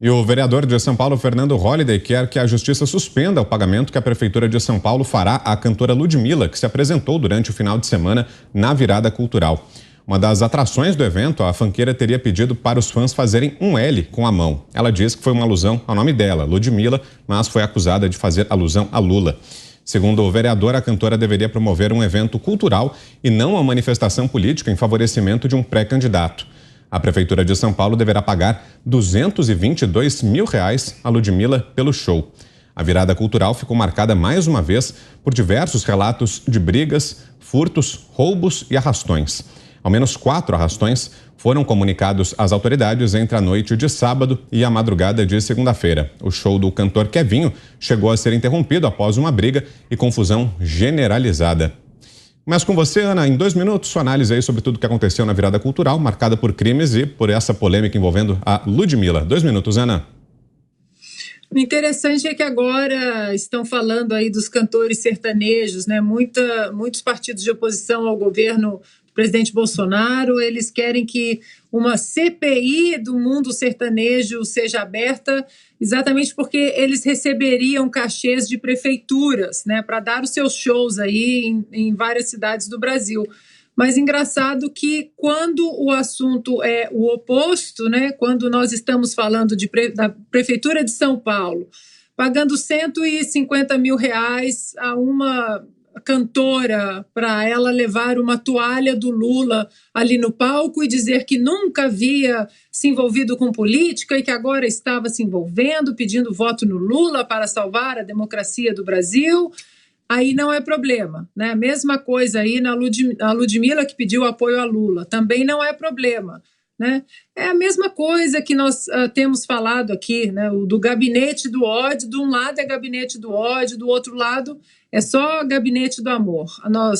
E o vereador de São Paulo, Fernando Holliday, quer que a justiça suspenda o pagamento que a Prefeitura de São Paulo fará à cantora Ludmilla, que se apresentou durante o final de semana na Virada Cultural. Uma das atrações do evento, a funkeira teria pedido para os fãs fazerem um L com a mão. Ela diz que foi uma alusão ao nome dela, Ludmilla, mas foi acusada de fazer alusão a Lula. Segundo o vereador, a cantora deveria promover um evento cultural e não uma manifestação política em favorecimento de um pré-candidato. A Prefeitura de São Paulo deverá pagar R$ 222 mil a Ludmilla pelo show. A virada cultural ficou marcada mais uma vez por diversos relatos de brigas, furtos, roubos e arrastões. Ao menos 4 arrastões foram comunicados às autoridades entre a noite de sábado e a madrugada de segunda-feira. O show do cantor Kevinho chegou a ser interrompido após uma briga e confusão generalizada. Mas com você, Ana, em 2 minutos, sua análise aí sobre tudo o que aconteceu na virada cultural, marcada por crimes e por essa polêmica envolvendo a Ludmilla. 2 minutos, Ana. O interessante é que agora estão falando aí dos cantores sertanejos, né? Muitos partidos de oposição ao governo do presidente Bolsonaro, eles querem que uma CPI do mundo sertanejo seja aberta, exatamente porque eles receberiam cachês de prefeituras, né, para dar os seus shows aí em várias cidades do Brasil. Mas engraçado que quando o assunto é o oposto, né, quando nós estamos falando da Prefeitura de São Paulo, pagando R$150 mil a uma cantora para ela levar uma toalha do Lula ali no palco e dizer que nunca havia se envolvido com política e que agora estava se envolvendo, pedindo voto no Lula para salvar a democracia do Brasil, aí não é problema, né? Mesma coisa aí na Ludmilla, que pediu apoio a Lula, também não é problema, né? É a mesma coisa que nós temos falado aqui, né? O do gabinete do ódio, de um lado é gabinete do ódio, do outro lado é só gabinete do amor.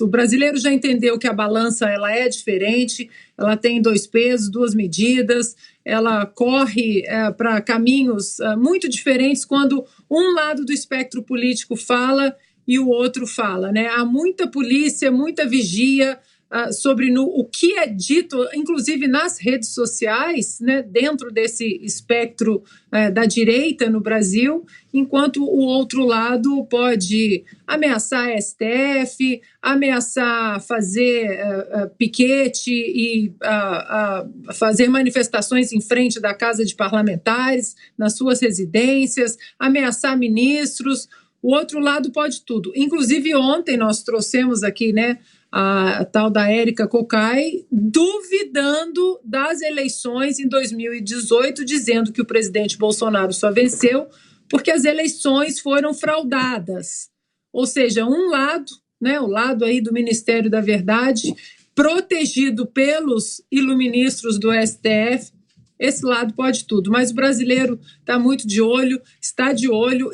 O brasileiro já entendeu que a balança ela é diferente, ela tem 2 pesos, 2 medidas, ela corre para caminhos muito diferentes quando um lado do espectro político fala e o outro fala, né? Há muita polícia, muita vigia sobre o que é dito, inclusive nas redes sociais, né, dentro desse espectro da direita no Brasil, enquanto o outro lado pode ameaçar a STF, ameaçar fazer piquete e fazer manifestações em frente da Casa de Parlamentares, nas suas residências, ameaçar ministros. O outro lado pode tudo. Inclusive, ontem nós trouxemos aqui, né, a tal da Érica Cocai, duvidando das eleições em 2018, dizendo que o presidente Bolsonaro só venceu porque as eleições foram fraudadas. Ou seja, um lado, né, o lado aí do Ministério da Verdade, protegido pelos iluministros do STF, esse lado pode tudo, mas o brasileiro está muito de olho,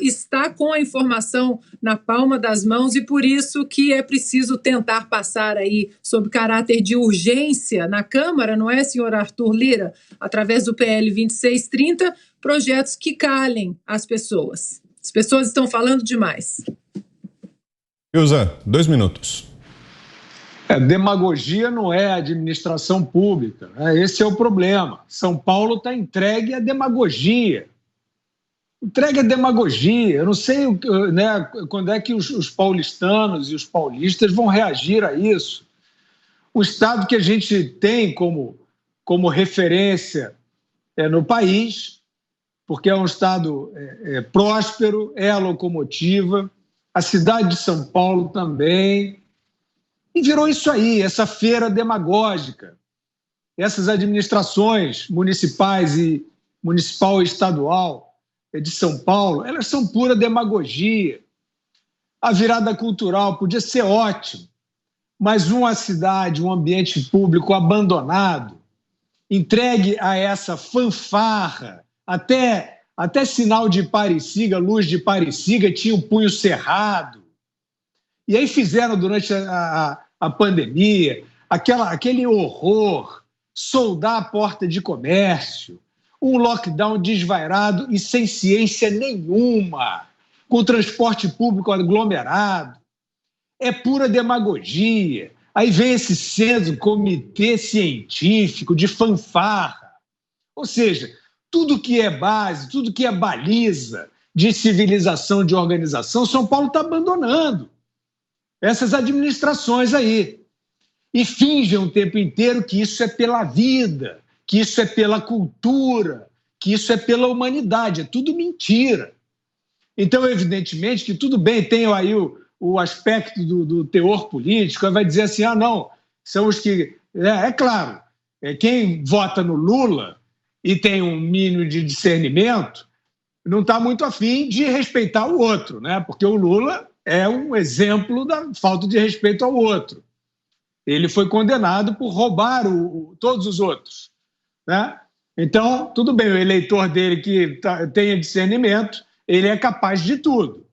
está com a informação na palma das mãos e por isso que é preciso tentar passar aí sob caráter de urgência na Câmara, não é, senhor Arthur Lira? Através do PL 2630, projetos que calem as pessoas. As pessoas estão falando demais. Ilza, 2 minutos. Demagogia não é administração pública, né? Esse é o problema. São Paulo está entregue à demagogia. Eu não sei, né, quando é que os paulistanos e os paulistas vão reagir a isso. O estado que a gente tem como referência no país, porque é um estado próspero, é a locomotiva, a cidade de São Paulo também. E virou isso aí, essa feira demagógica. Essas administrações municipais e municipal e estadual de São Paulo, elas são pura demagogia. A virada cultural podia ser ótimo, mas uma cidade, um ambiente público abandonado, entregue a essa fanfarra, até sinal de Parecida, luz de Parecida, tinha um punho cerrado. E aí fizeram durante a pandemia aquele horror, soldar a porta de comércio, um lockdown desvairado e sem ciência nenhuma, com transporte público aglomerado. É pura demagogia. Aí vem esse centro, comitê científico de fanfarra. Ou seja, tudo que é base, tudo que é baliza de civilização, de organização, São Paulo está abandonando essas administrações aí. E fingem o tempo inteiro que isso é pela vida, que isso é pela cultura, que isso é pela humanidade. É tudo mentira. Então, evidentemente, que tudo bem, tem aí o aspecto do teor político, vai dizer assim, não, são os que... É claro, quem vota no Lula e tem um mínimo de discernimento não está muito afim de respeitar o outro, né? Porque o Lula é um exemplo da falta de respeito ao outro. Ele foi condenado por roubar todos os outros, né? Então, tudo bem, o eleitor dele que tenha discernimento, ele é capaz de tudo.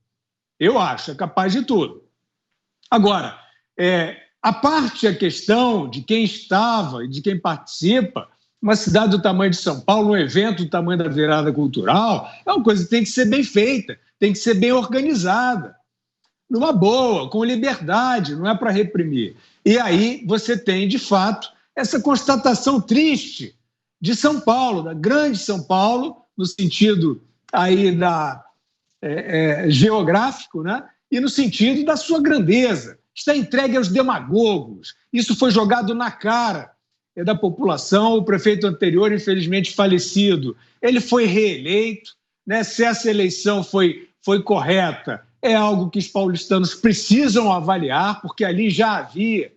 Eu acho, é capaz de tudo. Agora, a parte a questão de quem estava e de quem participa, uma cidade do tamanho de São Paulo, um evento do tamanho da virada cultural, é uma coisa que tem que ser bem feita, tem que ser bem organizada, numa boa, com liberdade, não é para reprimir. E aí você tem, de fato, essa constatação triste de São Paulo, da grande São Paulo, no sentido aí geográfico, né? E no sentido da sua grandeza. Está entregue aos demagogos. Isso foi jogado na cara da população. O prefeito anterior, infelizmente falecido, ele foi reeleito, né? Se essa eleição foi correta, é algo que os paulistanos precisam avaliar, porque ali já havia,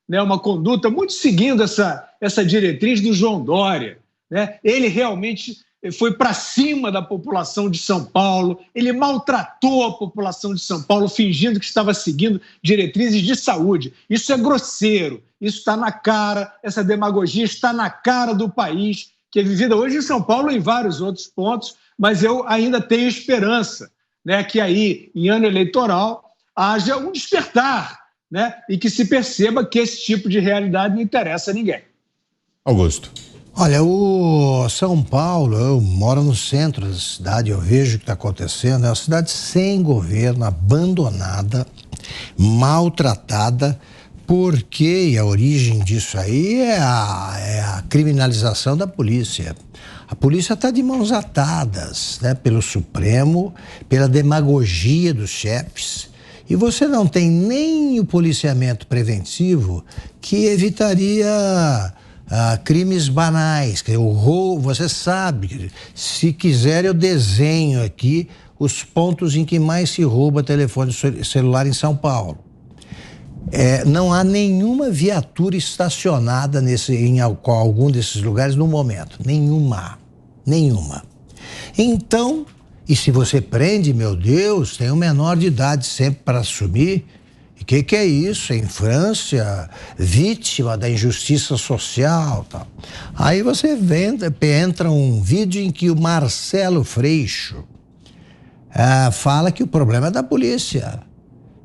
né, uma conduta muito seguindo essa diretriz do João Dória, né? Ele realmente foi para cima da população de São Paulo, ele maltratou a população de São Paulo, fingindo que estava seguindo diretrizes de saúde. Isso é grosseiro, isso está na cara, essa demagogia está na cara do país, que é vivida hoje em São Paulo e em vários outros pontos, mas eu ainda tenho esperança, né, que aí, em ano eleitoral, haja um despertar, né, e que se perceba que esse tipo de realidade não interessa a ninguém. Augusto. Olha, o São Paulo, eu moro no centro da cidade, eu vejo o que está acontecendo, é uma cidade sem governo, abandonada, maltratada, porque e a origem disso aí é a criminalização da polícia. A polícia está de mãos atadas, né, pelo Supremo, pela demagogia dos chefes, e você não tem nem o policiamento preventivo que evitaria crimes banais. O roubo, você sabe, se quiser eu desenho aqui os pontos em que mais se rouba telefone celular em São Paulo. Não há nenhuma viatura estacionada em algum desses lugares no momento. Nenhuma. Então, e se você prende, meu Deus, tem um menor de idade sempre para assumir. O que é isso? É infância, vítima da injustiça social, tal. Aí você entra um vídeo em que o Marcelo Freixo fala que o problema é da polícia.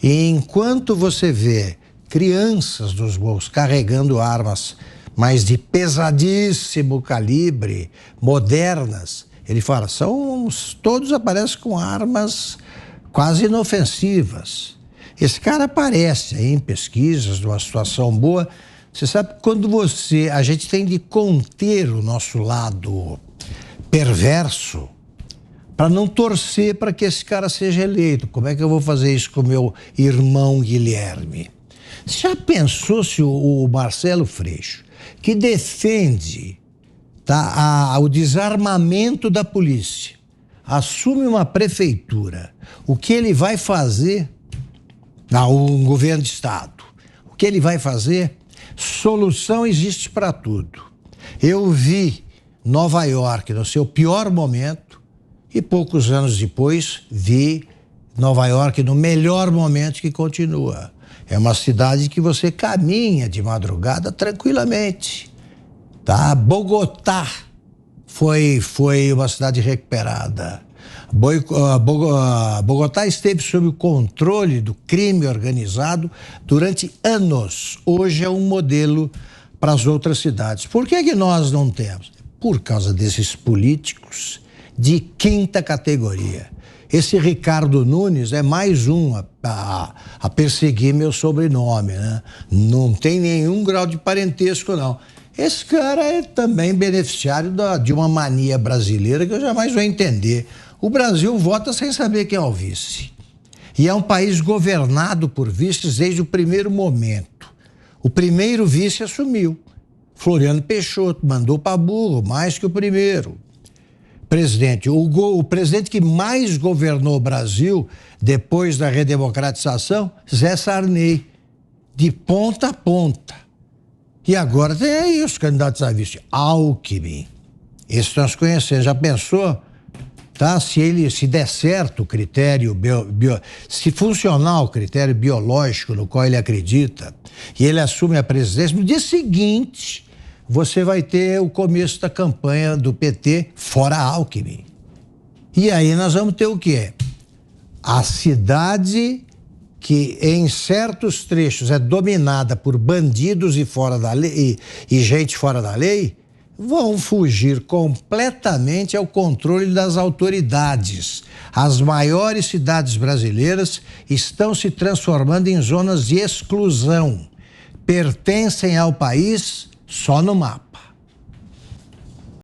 E enquanto você vê crianças nos bolsos carregando armas, mas de pesadíssimo calibre, modernas, ele fala, todos aparecem com armas quase inofensivas. Esse cara aparece aí em pesquisas, numa situação boa. Você sabe que quando a gente tem de conter o nosso lado perverso para não torcer para que esse cara seja eleito. Como é que eu vou fazer isso com o meu irmão Guilherme? Você já pensou se o Marcelo Freixo, que defende o desarmamento da polícia, assume uma prefeitura, o que ele vai fazer? Um governo de estado. O que ele vai fazer? Solução existe para tudo. Eu vi Nova York no seu pior momento e poucos anos depois vi Nova York no melhor momento que continua. É uma cidade que você caminha de madrugada tranquilamente. Tá? Bogotá foi uma cidade recuperada. Bogotá esteve sob o controle do crime organizado durante anos. Hoje é um modelo para as outras cidades. Por que nós não temos? Por causa desses políticos de quinta categoria. Esse Ricardo Nunes é mais um a perseguir meu sobrenome, né? Não tem nenhum grau de parentesco, não. Esse cara é também beneficiário de uma mania brasileira que eu jamais vou entender. O Brasil vota sem saber quem é o vice. E é um país governado por vices desde o primeiro momento. O primeiro vice assumiu. Floriano Peixoto mandou para burro, mais que o primeiro. Presidente, o presidente que mais governou o Brasil depois da redemocratização, Zé Sarney, de ponta a ponta. E agora tem aí os candidatos a vice. Alckmin. Esse nós conhecemos. Já pensou? Tá? Se der certo o critério, se funcionar o critério biológico no qual ele acredita, e ele assume a presidência, no dia seguinte você vai ter o começo da campanha do PT fora Alckmin. E aí nós vamos ter o quê? A cidade que em certos trechos é dominada por bandidos e fora da lei, e gente fora da lei, vão fugir completamente ao controle das autoridades. As maiores cidades brasileiras estão se transformando em zonas de exclusão. Pertencem ao país só no mapa.